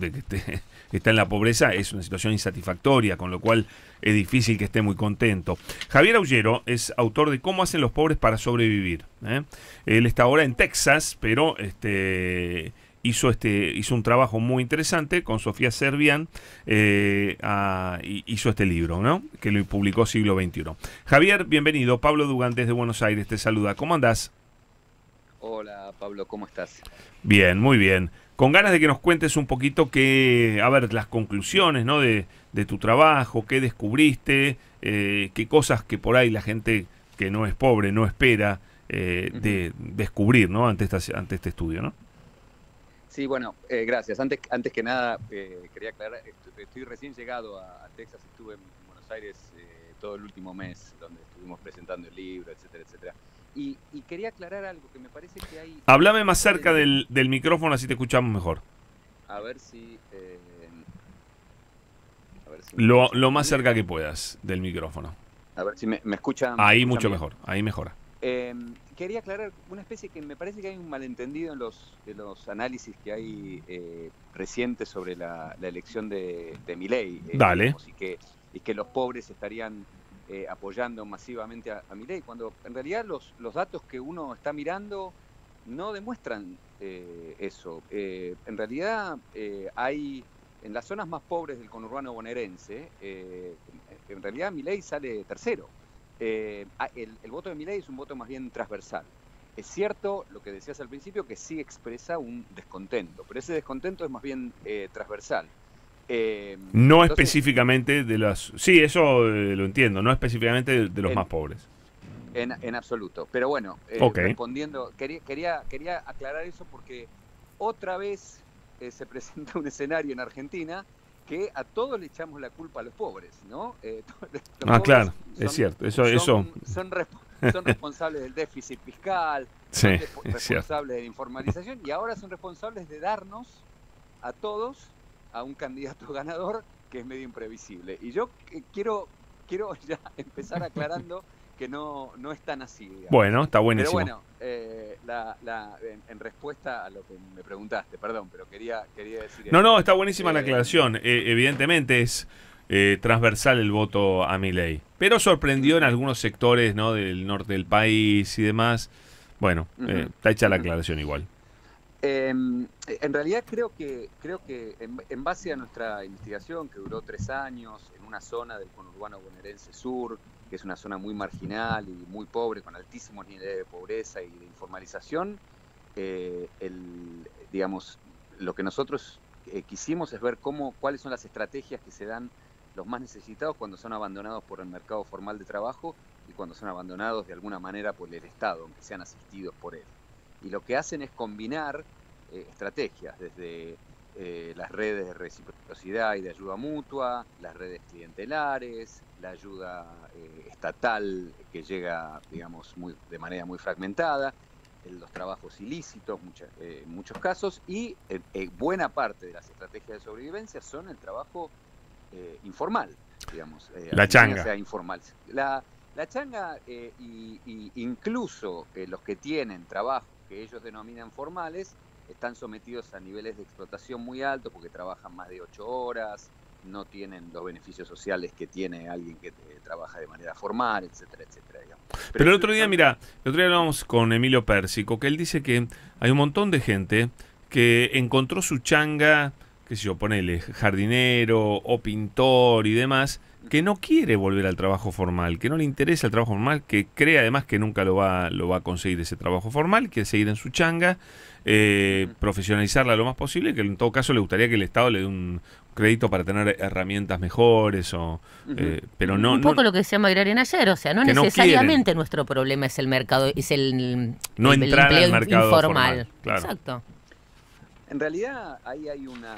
de que está en la pobreza es una situación insatisfactoria, con lo cual es difícil que esté muy contento. Javier Aullero es autor de Cómo hacen los pobres para sobrevivir. Él está ahora en Texas, pero hizo un trabajo muy interesante con Sofía Servián, hizo este libro, ¿no? Que lo publicó Siglo XXI. Javier, bienvenido. Pablo Dugan desde Buenos Aires te saluda. ¿Cómo andás? Hola Pablo, ¿cómo estás? Bien, muy bien. Con ganas de que nos cuentes un poquito las conclusiones, ¿no? de tu trabajo, qué descubriste, qué cosas que por ahí la gente que no es pobre no espera de descubrir, ¿no? Ante este estudio, ¿no? Sí, bueno, gracias. Antes que nada, quería aclarar, estoy recién llegado a Texas, estuve en Buenos Aires todo el último mes, donde estuvimos presentando el libro, etcétera, etcétera. Y quería aclarar algo que me parece que hay... Háblame más cerca del micrófono, así te escuchamos mejor. A ver si... Lo más cerca que puedas del micrófono. A ver si me escuchan. Ahí mucho mejor, ahí mejora. Quería aclarar una especie que me parece que hay un malentendido en los análisis que hay recientes sobre la elección de Milei. Dale. Digamos, y que los pobres estarían apoyando masivamente a Milei, cuando en realidad los datos que uno está mirando no demuestran eso. En realidad hay... En las zonas más pobres del conurbano bonaerense, en realidad Milei sale tercero. El voto de Milei es un voto más bien transversal. Es cierto lo que decías al principio, que sí expresa un descontento, pero ese descontento es más bien transversal. No entonces, específicamente de las... Sí, eso lo entiendo, no específicamente de los más pobres. En absoluto. Pero bueno, okay. Respondiendo, quería aclarar eso porque otra vez se presenta un escenario en Argentina que a todos le echamos la culpa a los pobres, ¿no? Claro, es cierto. Son responsables del déficit fiscal, sí, son responsables de la informalización y ahora son responsables de darnos a todos a un candidato ganador que es medio imprevisible. Y yo quiero ya empezar aclarando que no es tan así, digamos. Bueno, está buenísimo. Pero bueno, en respuesta a lo que me preguntaste, perdón, pero quería decir... No, está buenísima la aclaración. Evidentemente es transversal el voto a Milei, pero sorprendió en algunos sectores, ¿no? Del norte del país y demás. Bueno, está hecha la aclaración igual. En realidad creo que en base a nuestra investigación, que duró 3 años, en una zona del conurbano bonaerense sur, que es una zona muy marginal y muy pobre, con altísimos niveles de pobreza y de informalización, digamos, lo que nosotros quisimos es ver cuáles son las estrategias que se dan los más necesitados cuando son abandonados por el mercado formal de trabajo y cuando son abandonados de alguna manera por el Estado, aunque sean asistidos por él. Y lo que hacen es combinar estrategias, desde las redes de reciprocidad y de ayuda mutua, las redes clientelares, la ayuda estatal que llega, digamos, de manera muy fragmentada, los trabajos ilícitos en muchos casos, y buena parte de las estrategias de sobrevivencia son el trabajo informal, digamos. La changa. Sea informal. La changa, y incluso los que tienen trabajos que ellos denominan formales, están sometidos a niveles de explotación muy altos porque trabajan más de 8 horas, no tienen los beneficios sociales que tiene alguien que trabaja de manera formal, etcétera, etcétera, digamos. Pero el otro día, mira, el otro día hablábamos con Emilio Pérsico, que él dice que hay un montón de gente que encontró su changa, qué sé yo, ponele, jardinero o pintor y demás, que no quiere volver al trabajo formal, que no le interesa el trabajo formal, que cree además que nunca lo va a conseguir ese trabajo formal, quiere seguir en su changa, profesionalizarla lo más posible, que en todo caso le gustaría que el Estado le dé un crédito para tener herramientas mejores, pero no... Un poco lo que decía Mayrarian ayer, o sea, no necesariamente no nuestro problema es el mercado, es el entrar empleo al mercado informal. Formal, claro. Exacto. En realidad ahí hay una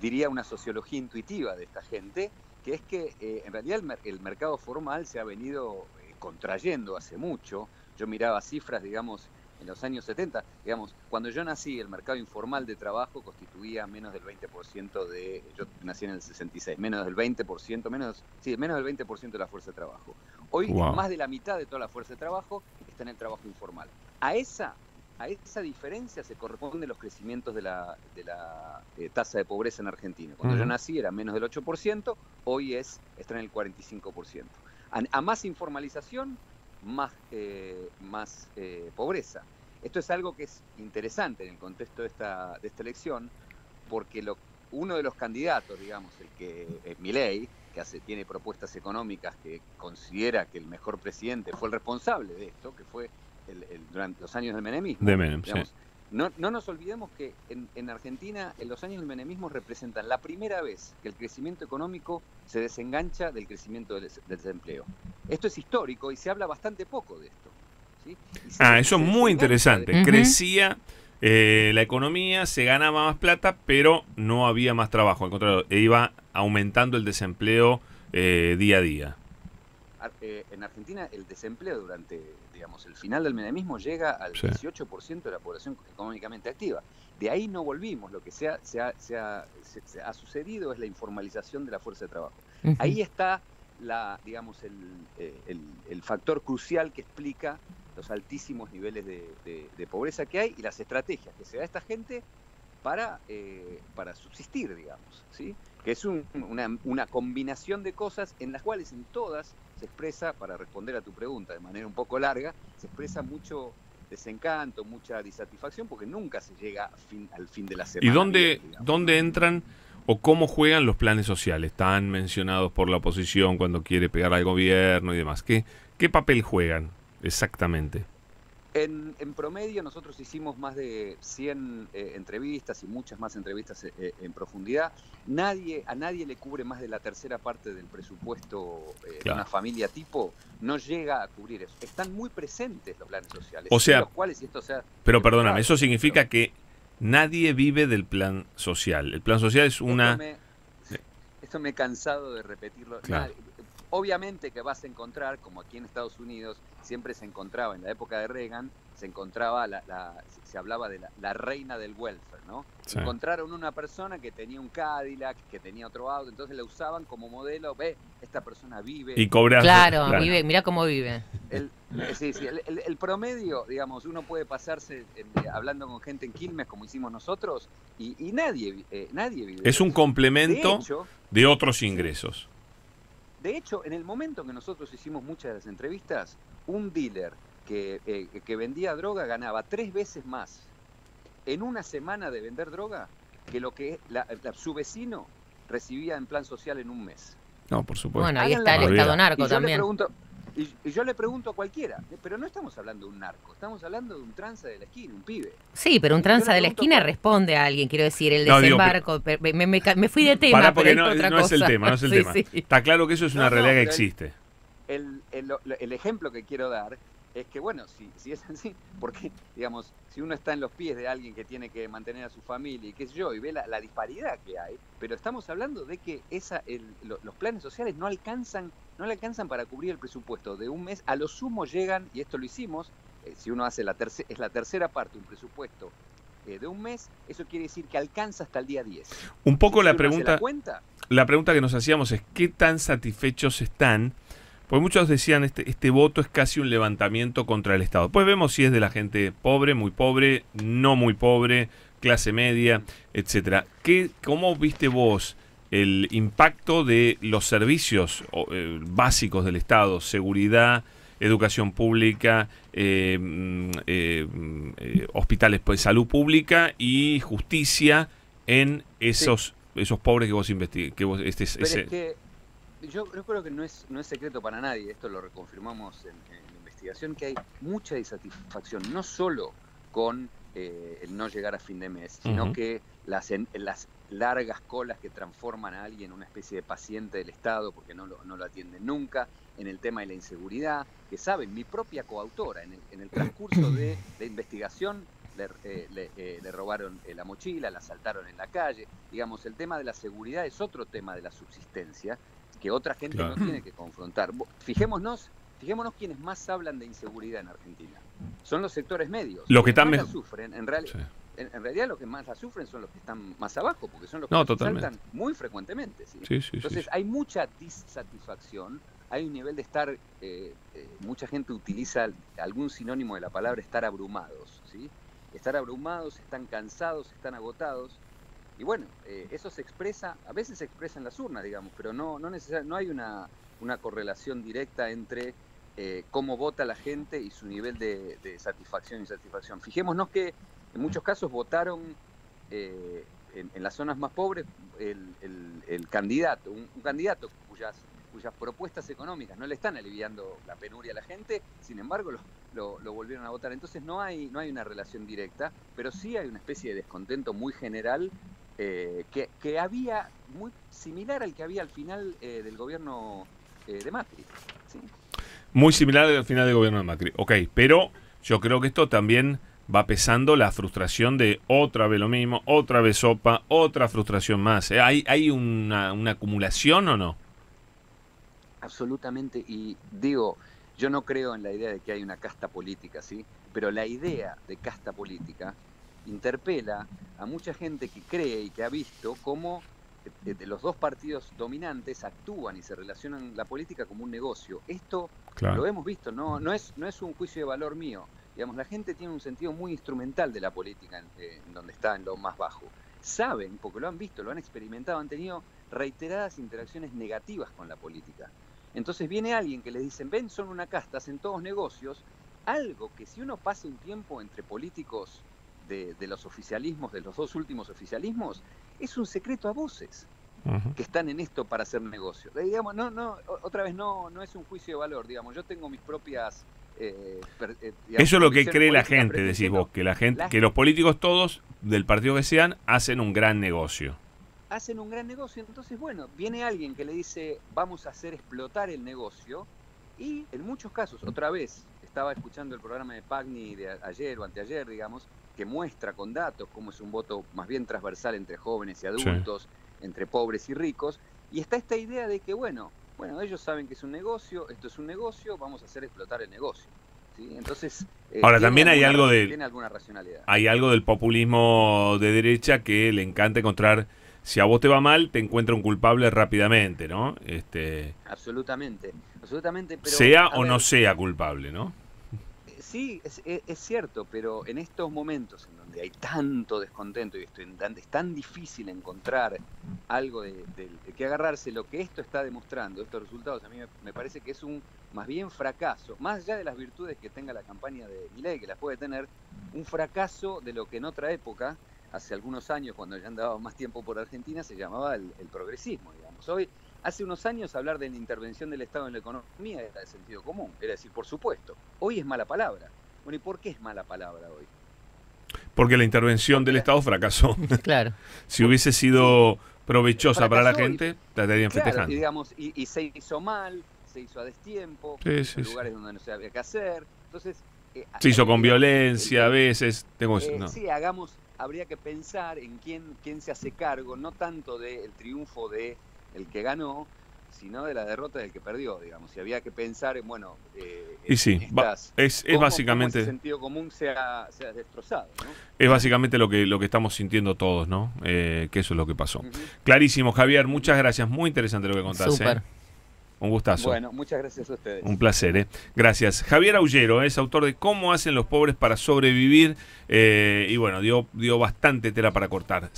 diría una sociología intuitiva de esta gente, que es que en realidad el mercado formal se ha venido contrayendo hace mucho. Yo miraba cifras, digamos, en los años 70, digamos, cuando yo nací, el mercado informal de trabajo constituía menos del 20% de... Yo nací en el 66, menos del 20%, menos del 20% de la fuerza de trabajo. Hoy más de la mitad de toda la fuerza de trabajo está en el trabajo informal. A esa a esa diferencia se corresponden los crecimientos de la tasa de pobreza en Argentina. Cuando yo nací era menos del 8%, hoy está en el 45%. A más informalización, más pobreza. Esto es algo que es interesante en el contexto de esta elección, porque uno de los candidatos, digamos, el que es Milei, que tiene propuestas económicas, que considera que el mejor presidente fue el responsable de esto, que fue durante los años del menemismo. Digamos, sí. No nos olvidemos que en Argentina, en los años del menemismo representan la primera vez que el crecimiento económico se desengancha del crecimiento del desempleo. Esto es histórico y se habla bastante poco de esto, ¿sí? Eso es muy interesante. Crecía la economía, se ganaba más plata, pero no había más trabajo. Al contrario, iba aumentando el desempleo día a día. En Argentina el desempleo durante, digamos, el final del menemismo llega al 18% de la población económicamente activa. De ahí no volvimos. Lo que se ha sucedido es la informalización de la fuerza de trabajo. Ahí está digamos, el factor crucial que explica los altísimos niveles de pobreza que hay y las estrategias que se da a esta gente para subsistir, digamos, ¿sí? Que es una combinación de cosas en las cuales en todas se expresa, para responder a tu pregunta de manera un poco larga, se expresa mucho desencanto, mucha disatisfacción, porque nunca se llega al fin de la semana. ¿Y dónde entran o cómo juegan los planes sociales tan mencionados por la oposición cuando quiere pegar al gobierno y demás? ¿Qué papel juegan exactamente? En promedio nosotros hicimos más de 100 entrevistas y muchas más entrevistas en profundidad. A nadie le cubre más de la tercera parte del presupuesto de una familia tipo, no llega a cubrir eso. Están muy presentes los planes sociales. O sea, los cuales, pero perdóname, eso significa que nadie vive del plan social. El plan social es una... Esto me he cansado de repetirlo. Claro. Obviamente que vas a encontrar, como aquí en Estados Unidos, siempre se encontraba, en la época de Reagan, se hablaba de la reina del welfare, ¿no? Sí. Encontraron una persona que tenía un Cadillac, que tenía otro auto, entonces la usaban como modelo, esta persona vive. Y cobra. Claro, vive, mira cómo vive. El promedio, digamos, uno puede pasarse hablando con gente en Quilmes, como hicimos nosotros, y nadie vive. Es un complemento de otros ingresos. De hecho, en el momento que nosotros hicimos muchas de las entrevistas, un dealer que vendía droga ganaba 3 veces más en una semana de vender droga que lo que su vecino recibía en plan social en un mes. No, por supuesto. Bueno, ahí está el Estado narco también. Y yo le pregunto a cualquiera, pero no estamos hablando de un narco, estamos hablando de un tranza de la esquina, un pibe. Sí, pero un tranza de la esquina responde a alguien, quiero decir, el desembarco. Me fui de tema, para, porque pero no es el tema, no es el tema. Sí. Está claro que eso es una realidad que existe. El ejemplo que quiero dar es que, bueno, si es así, porque, digamos, si uno está en los pies de alguien que tiene que mantener a su familia y qué sé yo, y ve la disparidad que hay, pero estamos hablando de que los planes sociales no le alcanzan para cubrir el presupuesto de un mes. A lo sumo llegan, y esto lo hicimos, si uno hace es la tercera parte, un presupuesto de un mes, eso quiere decir que alcanza hasta el día 10. Un poco la pregunta que nos hacíamos es ¿qué tan satisfechos están? Porque muchos decían este voto es casi un levantamiento contra el Estado. Pues vemos si es de la gente pobre, muy pobre, no muy pobre, clase media, etcétera. ¿Cómo viste vos el impacto de los servicios básicos del Estado, seguridad, educación pública, hospitales de salud pública y justicia en esos pobres que vos investigaste? Yo creo que no es secreto para nadie, esto lo reconfirmamos en la investigación, que hay mucha insatisfacción, no solo con el no llegar a fin de mes, sino que las largas colas que transforman a alguien en una especie de paciente del Estado porque no lo atienden nunca, en el tema de la inseguridad, que saben, mi propia coautora, en el transcurso de la investigación le robaron la mochila, la asaltaron en la calle, digamos, el tema de la seguridad es otro tema de la subsistencia, que otra gente no tiene que confrontar. Fijémonos quienes más hablan de inseguridad en Argentina. Son los sectores medios. Los que están más la sufren, en realidad los que más la sufren son los que están más abajo, porque son los que saltan muy frecuentemente. Entonces hay mucha disatisfacción, hay un nivel de estar, mucha gente utiliza algún sinónimo de la palabra estar abrumados, ¿sí? estar abrumados, están cansados, están agotados. Y bueno, eso se expresa, a veces se expresa en las urnas, digamos, pero no hay una correlación directa entre cómo vota la gente y su nivel de satisfacción y insatisfacción. Fijémonos que en muchos casos votaron en las zonas más pobres el candidato, un candidato cuyas propuestas económicas no le están aliviando la penuria a la gente, sin embargo lo volvieron a votar. Entonces no hay una relación directa, pero sí hay una especie de descontento muy general que había, muy similar al que había al final del gobierno de Macri, ¿sí? Muy similar al final del gobierno de Macri. Ok, pero yo creo que esto también va pesando la frustración de otra vez lo mismo, otra vez sopa, otra frustración más. ¿Hay una acumulación o no? Absolutamente, y digo, yo no creo en la idea de que hay una casta política, ¿sí? Pero la idea de casta política interpela a mucha gente que cree y que ha visto cómo los dos partidos dominantes actúan y se relacionan la política como un negocio. Esto lo hemos visto, no es un juicio de valor mío. Digamos, la gente tiene un sentido muy instrumental de la política en donde está, en lo más bajo. Saben, porque lo han visto, lo han experimentado, han tenido reiteradas interacciones negativas con la política. Entonces viene alguien que les dicen, ven, son una casta, hacen todos negocios, algo que si uno pasa un tiempo entre políticos de los oficialismos, de los dos últimos oficialismos, es un secreto a voces que están en esto para hacer negocios. Digamos, otra vez no es un juicio de valor, digamos, yo tengo mis propias... digamos, eso es lo que cree la gente, decís vos, que que los políticos todos, del partido que sean, hacen un gran negocio. Hacen un gran negocio, entonces bueno, viene alguien que le dice, vamos a hacer explotar el negocio, y en muchos casos, otra vez, estaba escuchando el programa de Pagni de ayer o anteayer, digamos, que muestra con datos cómo es un voto más bien transversal entre jóvenes y adultos, entre pobres y ricos, y está esta idea de que, bueno, ellos saben que es un negocio, esto es un negocio, vamos a hacer explotar el negocio. ¿Sí? Entonces, ahora también hay algo tiene alguna racionalidad. Hay algo del populismo de derecha que le encanta encontrar, si a vos te va mal, te encuentra un culpable rápidamente, ¿no? Absolutamente. Pero, sea o no sea culpable, ¿no? Sí, es cierto, pero en estos momentos en donde hay tanto descontento y es tan difícil encontrar algo de que agarrarse, lo que esto está demostrando, estos resultados, a mí me parece que es un más bien fracaso, más allá de las virtudes que tenga la campaña de Milei, que las puede tener, un fracaso de lo que en otra época, hace algunos años, cuando ya andaba más tiempo por Argentina, se llamaba el progresismo, digamos. Hoy, hace unos años, hablar de la intervención del Estado en la economía era de sentido común, era decir, por supuesto. Hoy es mala palabra. Bueno, ¿y por qué es mala palabra hoy? Porque la intervención del Estado fracasó. Claro. Si hubiese sido provechosa para la gente, la estarían festejando. Y, digamos, y se hizo mal, se hizo a destiempo, en lugares donde no se había que hacer. Entonces, se hizo con violencia a veces. Sí, habría que pensar en quién se hace cargo, no tanto del triunfo de el que ganó, sino de la derrota del que perdió, digamos. Y había que pensar en, bueno, es básicamente cómo ese sentido común sea destrozado, ¿no? Es básicamente lo que estamos sintiendo todos, ¿no? Que eso es lo que pasó. Clarísimo, Javier, muchas gracias, muy interesante lo que contaste. Súper. Un gustazo. Bueno, muchas gracias a ustedes. Un placer, Gracias. Javier Aullero es autor de Cómo hacen los pobres para sobrevivir y bueno, dio bastante tela para cortar.